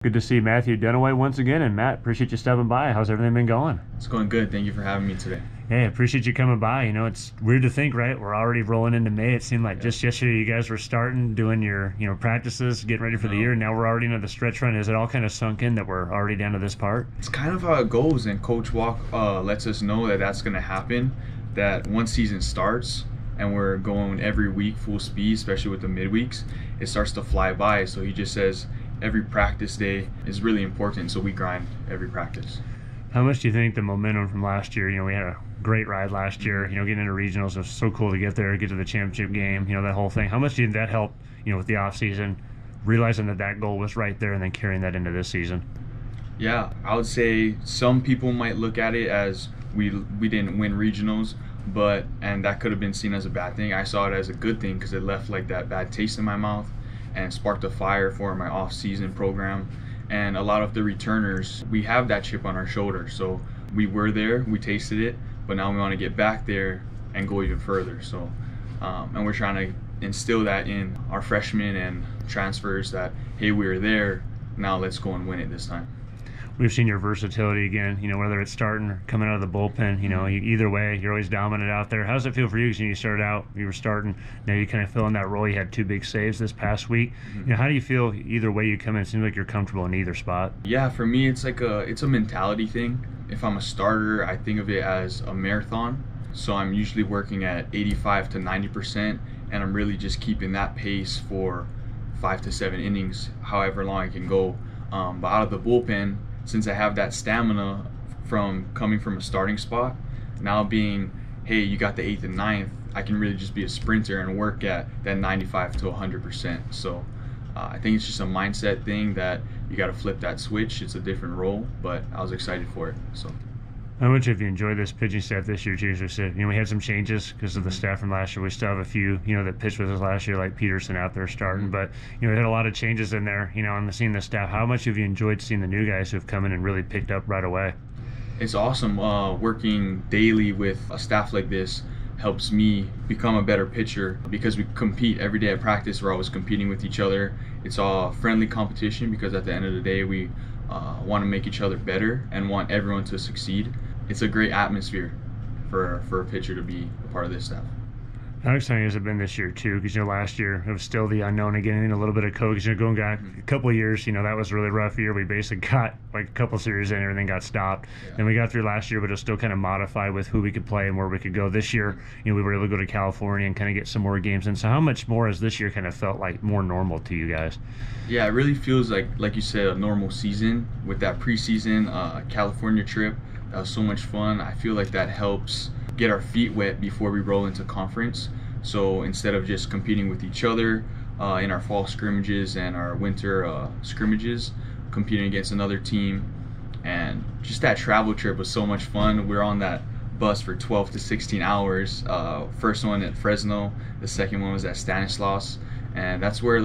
Good to see Matthew Dunaway once again. And Matt, appreciate you stopping by. How's everything been going? It's going good. Thank you for having me today. Hey, appreciate you coming by. You know, it's weird to think, right? We're already rolling into May. It seemed like just yesterday you guys were starting, doing your, practices, getting ready for the year. Now we're already into the stretch run. Is it all kind of sunk in that we're already down to this part? It's kind of how it goes, and Coach Walk lets us know that that's going to happen, that once season starts and we're going every week full speed, especially with the midweeks, it starts to fly by. So he just says every practice day is really important, so we grind every practice. How much do you think the momentum from last year, we had a great ride last year, getting into regionals, it was so cool to get there, get to the championship game, that whole thing. How much did that help, with the off season, realizing that goal was right there and then carrying that into this season? Yeah, I would say some people might look at it as we didn't win regionals, and that could have been seen as a bad thing. I saw it as a good thing because it left like that bad taste in my mouth and sparked a fire for my off-season program. And a lot of the returners, we have that chip on our shoulder. So we were there, we tasted it, but now we want to get back there and go even further. So, and we're trying to instill that in our freshmen and transfers that, hey, we were there, now let's go and win it this time. We've seen your versatility again, whether it's starting or coming out of the bullpen, either way, you're always dominant out there. How does it feel for you? Because you started out, you were starting, now you kind of fill in that role. You had 2 big saves this past week. How do you feel either way you come in? It seems like you're comfortable in either spot. Yeah, for me, it's a mentality thing. If I'm a starter, I think of it as a marathon. So I'm usually working at 85 to 90%, and I'm really just keeping that pace for 5 to 7 innings, however long I can go. But out of the bullpen, since I have that stamina from coming from a starting spot, now being, hey, you got the 8th and 9th, I can really just be a sprinter and work at that 95 to 100%. So I think it's just a mindset thing that you got to flip that switch. It's a different role, but I was excited for it. So. How much have you enjoyed this pitching staff this year, too? As we said, we had some changes because of the staff from last year. We still have a few, that pitched with us last year, like Peterson out there starting. But, we had a lot of changes in there, on seeing the staff. How much have you enjoyed seeing the new guys who have come in and really picked up right away? It's awesome. Working daily with a staff like this helps me become a better pitcher because we compete every day at practice. We're always competing with each other. It's all friendly competition because at the end of the day, we want to make each other better and want everyone to succeed. It's a great atmosphere for a pitcher to be a part of this staff. How exciting has it been this year, too? Because, last year it was still the unknown again, a little bit of COVID. Going back a couple of years, that was a really rough year. We basically got like a couple series in, everything got stopped. Yeah. Then we got through last year, but it was still kind of modified with who we could play and where we could go. This year, we were able to go to California and kind of get some more games in. So how much more has this year kind of felt like more normal to you guys? Yeah, it really feels like you said, a normal season with that preseason California trip. That was so much fun. I feel like that helps get our feet wet before we roll into conference. So instead of just competing with each other in our fall scrimmages and our winter scrimmages, competing against another team, and just that travel trip was so much fun. We were on that bus for 12 to 16 hours. First one at Fresno, the second one was at Stanislaus, and that's where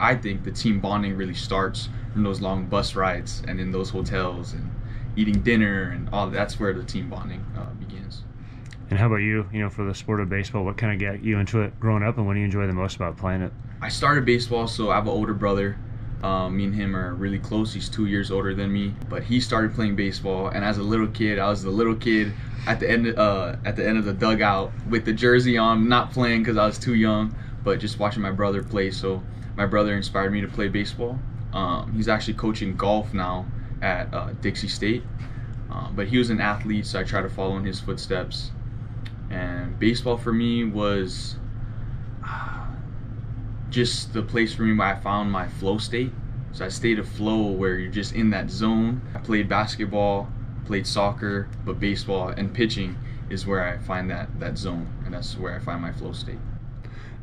I think the team bonding really starts from those long bus rides and in those hotels and eating dinner and all. That's where the team bonding begins. And how about you, for the sport of baseball, what kind of got you into it growing up, and what do you enjoy the most about playing it? I started baseball, so I have an older brother. Me and him are really close. He's 2 years older than me, but he started playing baseball, and as a little kid, I was the little kid at the end of the dugout with the jersey on, not playing because I was too young, but just watching my brother play. So my brother inspired me to play baseball. He's actually coaching golf now at Dixie State, but he was an athlete, so I try to follow in his footsteps. And baseball for me was just the place for me where I found my flow state. So I stayed a flow where you're just in that zone. I played basketball, played soccer, but baseball and pitching is where I find that zone, and that's where I find my flow state.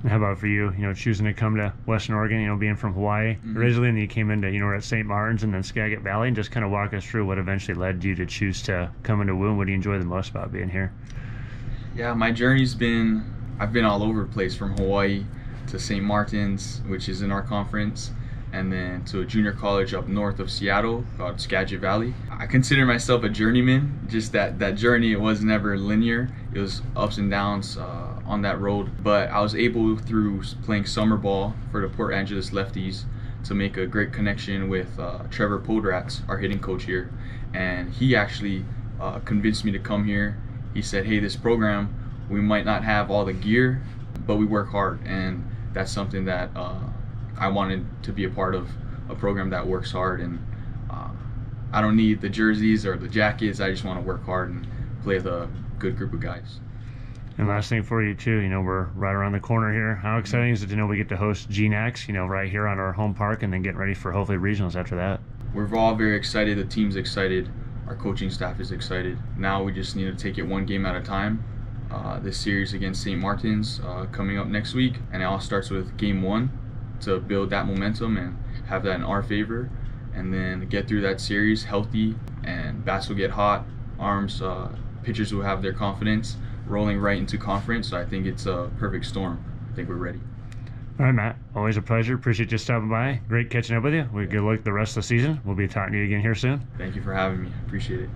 And how about for you, choosing to come to Western Oregon, being from Hawaii originally, and you came into, we're at St. Martin's and then Skagit Valley, and just kind of walk us through what eventually led you to choose to come into Woon. What do you enjoy the most about being here? Yeah, my journey's been, I've been all over the place, from Hawaii to St. Martin's, which is in our conference, and then to a junior college up north of Seattle called Skagit Valley. I consider myself a journeyman. Just that journey, it was never linear. It was ups and downs on that road. But I was able, through playing summer ball for the Port Angeles Lefties, to make a great connection with Trevor Podratz, our hitting coach here, and he actually convinced me to come here. He said, hey, this program, we might not have all the gear, but we work hard, and that's something that I wanted to be a part of, a program that works hard. And I don't need the jerseys or the jackets. I just want to work hard and play with a good group of guys. And last thing for you too, we're right around the corner here. How exciting is it to know we get to host GNAX, right here on our home park, and then get ready for hopefully regionals after that? We're all very excited. The team's excited. Our coaching staff is excited. Now we just need to take it one game at a time. This series against St. Martin's coming up next week, and it all starts with game 1 to build that momentum and have that in our favor, and then get through that series healthy, and bats will get hot, arms, pitchers will have their confidence rolling right into conference. So I think it's a perfect storm. I think we're ready. All right, Matt, always a pleasure. Appreciate you stopping by. Great catching up with you. Good luck the rest of the season. We'll be talking to you again here soon. Thank you for having me. Appreciate it.